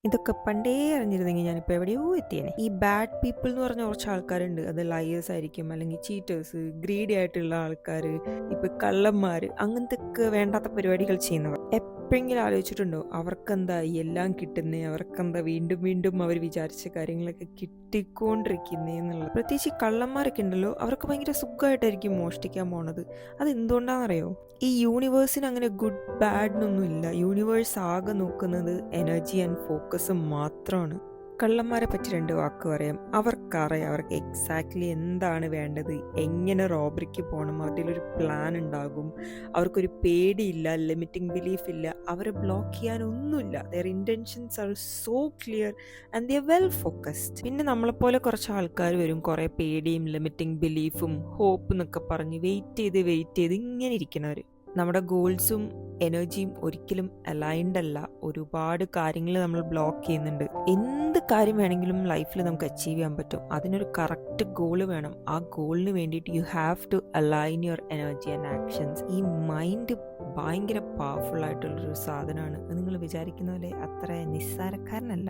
ഇതൊക്കെ പണ്ടേ അറിഞ്ഞിരുന്നെങ്കിൽ ഞാനിപ്പോൾ എവിടെയോ എത്തിയേനെ. ഈ ബാഡ് പീപ്പിൾ എന്ന് പറഞ്ഞ കുറച്ച് ആൾക്കാരുണ്ട്. അത് ലയേഴ്സ് ആയിരിക്കും, അല്ലെങ്കിൽ ചീറ്റേഴ്സ്, ഗ്രീഡി ആയിട്ടുള്ള ആൾക്കാർ, ഇപ്പൊ കള്ളന്മാർ, അങ്ങനത്തെ ഒക്കെ വേണ്ടാത്ത പരിപാടികൾ ചെയ്യുന്നവർ. എപ്പോഴെങ്കിലും ആലോചിച്ചിട്ടുണ്ടോ അവർക്കെന്താ ഈ എല്ലാം കിട്ടുന്നേ, അവർക്കെന്താ വീണ്ടും വീണ്ടും അവർ വിചാരിച്ച കാര്യങ്ങളൊക്കെ കിട്ടിക്കൊണ്ടിരിക്കുന്നേ എന്നുള്ളത്. പ്രത്യേകിച്ച് ഈ കള്ളന്മാരൊക്കെ ഉണ്ടല്ലോ, അവർക്ക് ഭയങ്കര സുഖമായിട്ടായിരിക്കും മോഷ്ടിക്കാൻ പോണത്. അത് എന്തുകൊണ്ടാണെന്നറിയോ? ഈ യൂണിവേഴ്സിന് അങ്ങനെ ഗുഡ് ബാഡ് എന്നൊന്നും ഇല്ല. യൂണിവേഴ്സ് ആകെ നോക്കുന്നത് എനർജി ആൻഡ് ഫോക്കസ് മാത്രമാണ്. കള്ളന്മാരെ പറ്റി 2 വാക്ക് പറയാം. അവർക്കറിയാം അവർക്ക് എക്സാക്ട്ലി എന്താണ് വേണ്ടത്, എങ്ങനെ റോബറിക്ക് പോകണം, അവരുടെ ഒരു പ്ലാൻ ഉണ്ടാകും. അവർക്കൊരു പേടിയില്ല, ലിമിറ്റിംഗ് ബിലീഫ് ഇല്ല, അവരെ ബ്ലോക്ക് ചെയ്യാനൊന്നുമില്ല. Their intentions are so clear and they are well focused. പിന്നെ നമ്മളെപ്പോലെ കുറച്ച് ആൾക്കാർ വരും, കുറേ പേടിയും ലിമിറ്റിംഗ് ബിലീഫും ഹോപ്പ് എന്നൊക്കെ പറഞ്ഞ് വെയിറ്റ് ചെയ്ത് ഇങ്ങനെ ഇരിക്കുന്നവർ. നമ്മുടെ ഗോൾസും എനർജിയും ഒരിക്കലും അലൈൻഡ് അല്ല. ഒരുപാട് കാര്യങ്ങൾ നമ്മൾ ബ്ലോക്ക് ചെയ്യുന്നുണ്ട്. എന്ത് കാര്യം വേണമെങ്കിലും ലൈഫിൽ നമുക്ക് അച്ചീവ് ചെയ്യാൻ പറ്റും. അതിനൊരു കറക്റ്റ് ഗോള് വേണം. ആ ഗോളിന് വേണ്ടിയിട്ട് you have to align your energy and actions. ഈ മൈൻഡ് ഭയങ്കര പവർഫുൾ ആയിട്ടുള്ളൊരു സാധനമാണ്. നിങ്ങൾ വിചാരിക്കുന്ന പോലെ അത്ര നിസ്സാരക്കാരനല്ല.